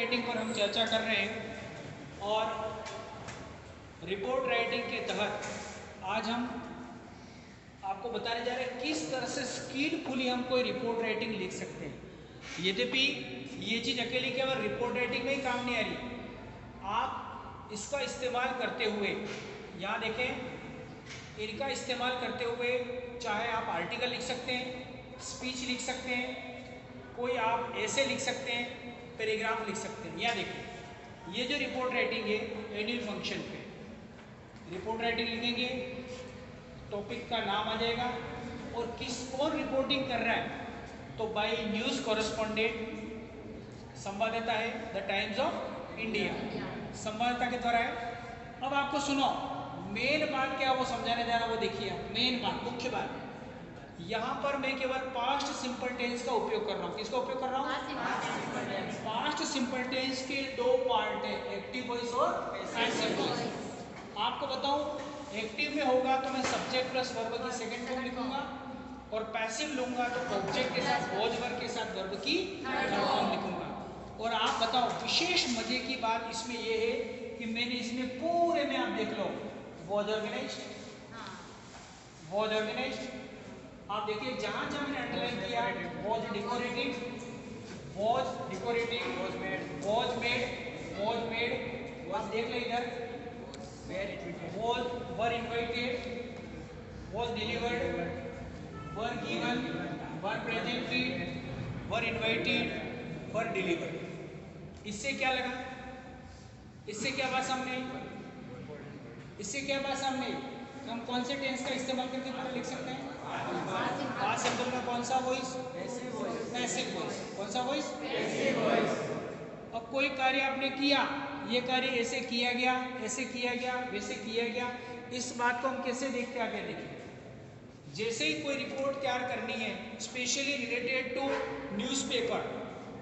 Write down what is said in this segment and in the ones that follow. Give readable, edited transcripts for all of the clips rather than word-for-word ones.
Writing पर हम चर्चा कर रहे हैं और रिपोर्ट राइटिंग के तहत आज हम आपको बताने जा रहे हैं किस तरह से स्किलफुली हम कोई रिपोर्ट राइटिंग लिख सकते हैं। यद्यपि ये चीज़ अकेले केवल रिपोर्ट राइटिंग में ही काम नहीं आ रही, आप इसका इस्तेमाल करते हुए यहाँ देखें, इनका इस्तेमाल करते हुए चाहे आप आर्टिकल लिख सकते हैं, स्पीच लिख सकते हैं, कोई आप ऐसे लिख सकते हैं, पैराग्राफ लिख सकते हैं। यहाँ देखिए, ये जो रिपोर्ट राइटिंग है एनुअल फंक्शन पे रिपोर्ट राइटिंग लिखेंगे, टॉपिक का नाम आ जाएगा और कौन रिपोर्टिंग कर रहा है, तो बाय न्यूज़ कॉरेस्पॉन्डेंट संवाददाता है द टाइम्स ऑफ इंडिया, संवाददाता के द्वारा है। अब आपको सुनो, मेन बात क्या वो समझाने जा रहा है वो देखिए। मेन बात, मुख्य बात, यहाँ पर मैं केवल पास्ट सिंपल टेंस का उपयोग कर रहा हूँ। किसका उपयोग कर रहा हूँ? पास्ट सिंपल टेंस के दो पार्ट है, एक्टिव वॉइस और पैसिव वॉइस। आपको बताऊं, एक्टिव में होगा तो मैं सब्जेक्ट प्लस वर्ब की सेकंड फॉर्म लिखूंगा और पैसिव लूंगा तो ऑब्जेक्ट के साथ वॉज वर्ब के साथ वर्ब की थर्ड फॉर्म लिखूंगा। और आप बताओ, विशेष मजे की बात इसमें यह है कि मैंने इसमें पूरे में, आप देख लो, वॉज ऑर्गेनाइज्ड, वॉज ऑर्गेनाइज्ड, आप देखिए जहां जहां मैंने अंडरलाइन किया, was decorated, was decorated, was made, आप देख ले इधर, was were invited, was delivered, were given, were presented, were invited, were delivered. इससे क्या लगा? इससे क्या बात सामने? इससे क्या बात सामने? हम कौन से टेंस का इस्तेमाल करके पूरा लिख सकते हैं? पास्ट सिंपल का कौन सा वॉइस? Passive voice. कौन सा वॉइस? Passive voice. अब कोई कार्य आपने किया, ये कार्य ऐसे किया गया, ऐसे किया गया, वैसे किया गया, इस बात को हम कैसे देखते हैं? आगे देखिए, जैसे ही कोई रिपोर्ट तैयार करनी है स्पेशली रिलेटेड टू न्यूज़पेपर,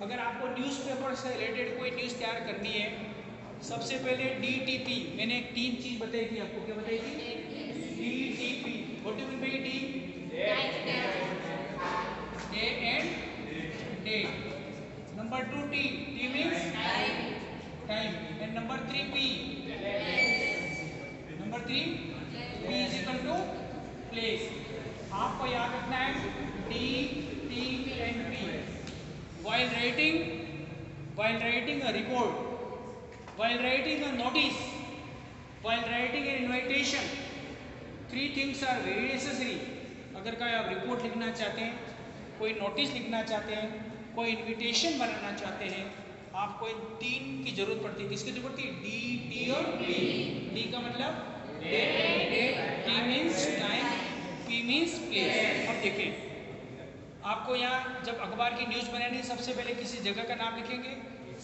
अगर आपको न्यूज़पेपर से रिलेटेड कोई न्यूज़ तैयार करनी है, सबसे पहले DTP, मैंने 3 चीज बताई थी आपको। क्या बताई थी? DTP। What do you mean by D? Day and date. Number 2 T means time, and number 3 P, number 3 P is equal to place. आपको याद रखना है D, T and P while writing a report, while writing a notice, while writing an invitation, 3 things are very necessary। अगर कोई आप report लिखना चाहते हैं, कोई नोटिस लिखना चाहते हैं, कोई इनविटेशन बनाना चाहते हैं, आपको इन 3 की जरूरत पड़ती है। किसकी जरूरत पड़ती है? D, T और P। D का मतलब date, T means time, P means place. अब देखें, आपको यहाँ जब अखबार की न्यूज़ बनानी, सबसे पहले किसी जगह का नाम लिखेंगे,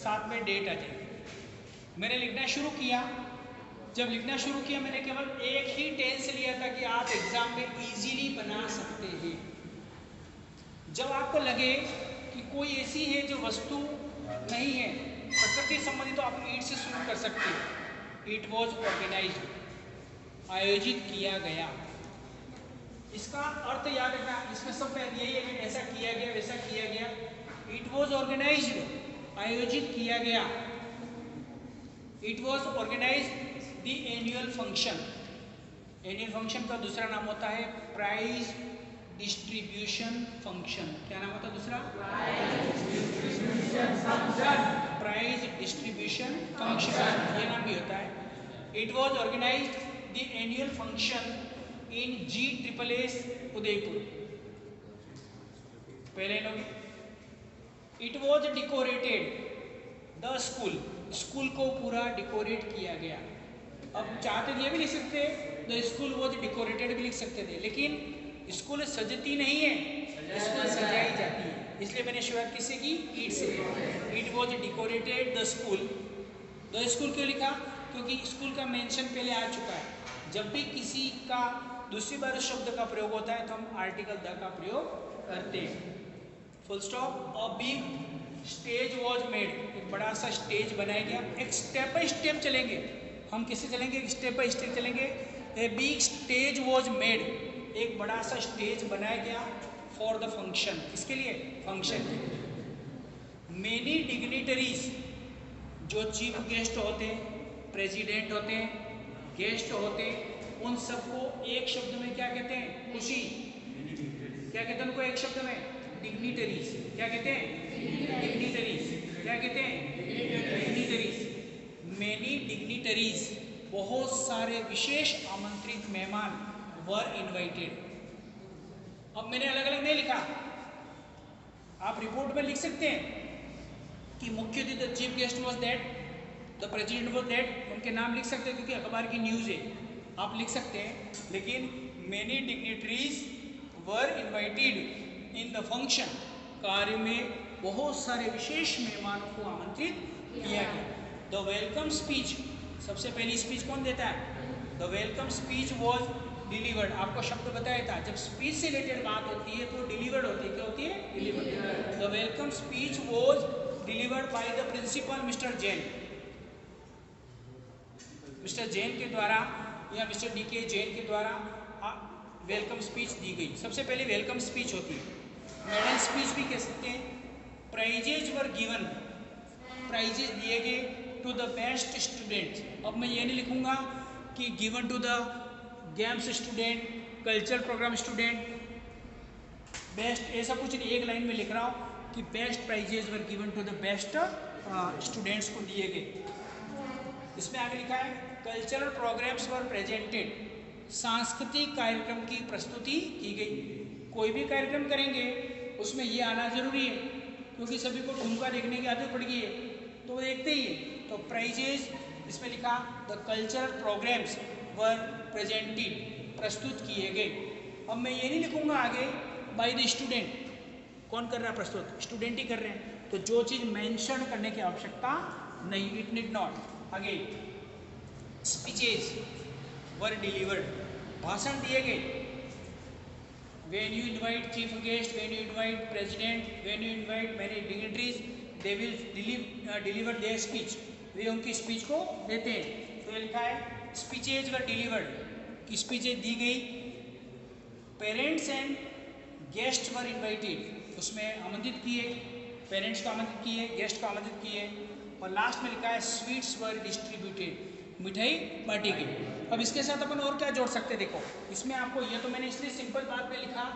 साथ में डेट आ जाएगी। मैंने लिखना शुरू किया, जब लिखना शुरू किया मैंने केवल एक ही टेंस लिया था कि आप एग्जाम में इजीली बना सकते हैं। जब आपको लगे कि कोई ऐसी है जो वस्तु नहीं है प्रकृति संबंधी, तो आप ईट से शुरू कर सकते हैं। इट वॉज ऑर्गेनाइज्ड, आयोजित किया गया। इसका अर्थ याद रखना, इसमें सब यही है कि ऐसा किया गया, वैसा किया गया। इट वॉज ऑर्गेनाइज्ड, आयोजित किया गया। It was organised the annual function. Annual function का दूसरा नाम होता है प्राइज डिस्ट्रीब्यूशन फंक्शन। क्या नाम होता है दूसरा? प्राइज डिस्ट्रीब्यूशन फंक्शन, ये नाम भी होता है। It was organised the annual function in GSSS Udaipur. पहले लोग, it was decorated the school, school को पूरा डेकोरेट किया गया। अब चाहते ये भी लिख सकते हैं, द स्कूल वॉज डेकोरेटेड भी लिख सकते थे, लेकिन स्कूल सजती नहीं है, स्कूल सजाई जाती है। इसलिए मैंने शुरुआत किससे की? ईट से। It was decorated the school. The school क्यों लिखा? क्योंकि स्कूल का मेंशन पहले आ चुका है। जब भी किसी का दूसरी बार शब्द का प्रयोग होता है तो हम आर्टिकल द का प्रयोग करते हैं। Full stop. A big stage was made, एक बड़ा सा स्टेज बनाया गया। एक स्टेप बाय स्टेप चलेंगे हम, किससे चलेंगे? स्टेप बाय स्टेप चलेंगे। A big stage was made, एक बड़ा सा स्टेज बनाया गया फॉर द फंक्शन। किसके लिए? फंक्शन के लिए। मेनी डिग्निटरीज, जो चीफ गेस्ट होते हैं, प्रेसिडेंट होते हैं, गेस्ट होते हैं, उन सबको एक शब्द में क्या कहते हैं? खुशी। क्या कहते हैं उनको एक शब्द में? डिग्निटरीज। क्या कहते हैं? डिग्निटरीज। क्या कहते हैं? डिग्निटरीज। मेनी डिग्निटरीज, बहुत सारे विशेष आमंत्रित मेहमान वर इनवाइटेड। अब मैंने अलग अलग नहीं लिखा, आप रिपोर्ट में लिख सकते हैं कि मुख्य अतिथि the chief guest was that, the president was that, उनके नाम लिख सकते हैं क्योंकि अखबार की न्यूज़ है, आप लिख सकते हैं। लेकिन many dignitaries were invited in the function, कार्य में बहुत सारे विशेष मेहमानों को आमंत्रित किया गया। द वेलकम स्पीच, सबसे पहली स्पीच कौन देता है? The welcome speech was delivered. आपको शब्द बताया था, जब स्पीच से रिलेटेड बात होती है तो डिलीवर्ड होती है। क्या होती है? Delivered. The welcome speech was delivered by the principal mister Jain. Mister Jain के द्वारा या मिस्टर डी.के. जैन के द्वारा वेलकम स्पीच दी गई। सबसे पहले वेलकम स्पीच होती है, मेडल स्पीच भी कह सकते हैं। प्राइजेज वर गिवन, प्राइजेज दिए गए टू द बेस्ट स्टूडेंट्स। अब मैं ये नहीं लिखूंगा कि given to the games student, cultural programme student, best, ऐसा कुछ नहीं, एक लाइन में लिख रहा हूँ कि best prizes were given to the best students को दिए गए। इसमें आगे लिखा है कल्चरल प्रोग्राम्स वर प्रेजेंटेड, सांस्कृतिक कार्यक्रम की प्रस्तुति की गई। कोई भी कार्यक्रम करेंगे उसमें ये आना जरूरी है क्योंकि सभी को ठुमका देखने की आदत पड़ गई है तो वो देखते ही है। तो प्राइजेज, इसमें लिखा the cultural programmes were presented, प्रस्तुत किए गए। अब मैं ये नहीं लिखूंगा आगे बाय द स्टूडेंट, कौन कर रहा है प्रस्तुत? स्टूडेंट ही कर रहे हैं, तो जो चीज़ मेंशन करने की आवश्यकता नहीं, इट नीड नॉट। आगे स्पीचेज वर डिलीवर्ड, भाषण दिए गए। When you invite chief guest, when you invite president, when you invite many dignitaries, they will deliver their speech, वे उनकी स्पीच को देते हैं। तो लिखा है स्पीचेज वर डिलीवर्ड, की स्पीचेज दी गई। Parents and guest were invited, उसमें आमंत्रित किए, पेरेंट्स को आमंत्रित किए, गेस्ट को आमंत्रित किए। और लास्ट में लिखा है स्वीट्स वर डिस्ट्रीब्यूटेड, मिठाई बांटी गई। अब इसके साथ अपन और क्या जोड़ सकते हैं? देखो इसमें आपको, ये तो मैंने इसलिए सिंपल बात में लिखा,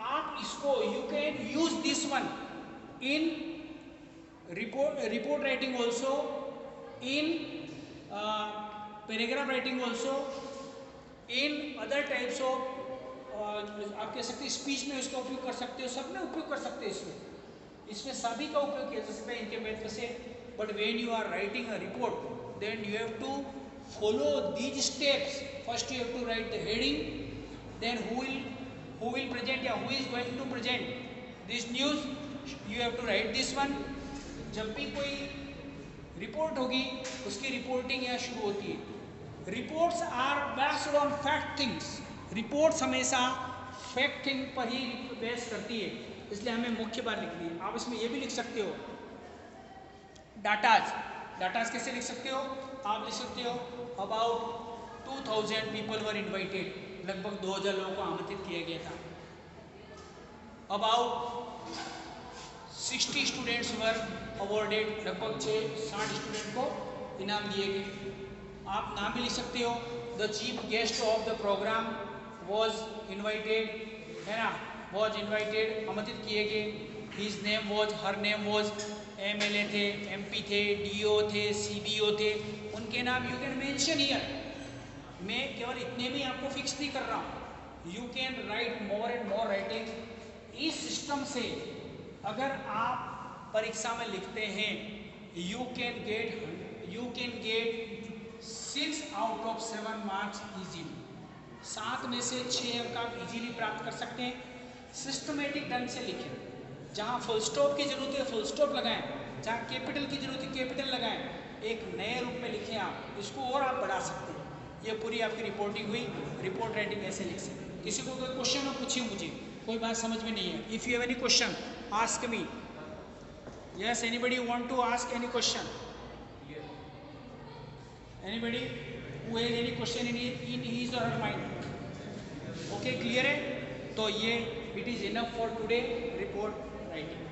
आप इसको you can use this one in report writing also, in paragraph writing also, in other types of, आप कह सकते हैं स्पीच में इसका उपयोग कर सकते हो, सब में उपयोग कर सकते हैं। इसमें सभी का उपयोग किया जा सकता है इनके महत्व से। But when you are writing a report, then you have to follow these steps. First you have to write the heading, then who will present, या who is going to present this news, you have to write this one. जब भी कोई report होगी उसकी reporting यहाँ शुरू होती है। Reports are based on fact things, reports हमेशा फैक्ट थिंग पर ही बेस करती है, इसलिए हमें मुख्य बात लिखनी है। आप इसमें ये भी लिख सकते हो डाटाज, डाटाज कैसे लिख सकते हो? आप लिख सकते हो अबाउट 2000 पीपल वर इनवाइटेड, लगभग 2000 लोगों को आमंत्रित किया गया था। अबाउट 60 स्टूडेंट्स वर अवॉर्डेड, लगभग 60 स्टूडेंट को इनाम दिए गए। आप नाम भी लिख सकते हो, the chief guest of the programme was invited, है ना, वॉज इन्वाइटेड, आमंत्रित किए गए। His name was, her name was, MLA थे, MP थे, DO थे, CBO थे, उनके नाम यू कैन मेंशन हियर। मैं केवल इतने में आपको फिक्स नहीं कर रहा हूँ, you can write more and more writing. इस सिस्टम से अगर आप परीक्षा में लिखते हैं you can get 6 out of 7 marks easily, 7 में से 6 अंक आप इजीली प्राप्त कर सकते हैं। सिस्टमेटिक ढंग से लिखें, जहाँ फुल स्टॉप की जरूरत है फुल स्टॉप लगाएं, जहाँ कैपिटल की जरूरत है कैपिटल लगाएं, एक नए रूप में लिखें। आप इसको और आप बढ़ा सकते हैं। ये पूरी आपकी रिपोर्टिंग हुई, रिपोर्ट राइटिंग ऐसे लिख सकते हैं। किसी को कोई क्वेश्चन हो पूछिए मुझे, कोई बात समझ में नहीं है, if you have any question ask me. Yes, anybody want to ask any question? Anybody who has any question in his or her mind? Okay, clear है? तो ये it is enough for today report writing.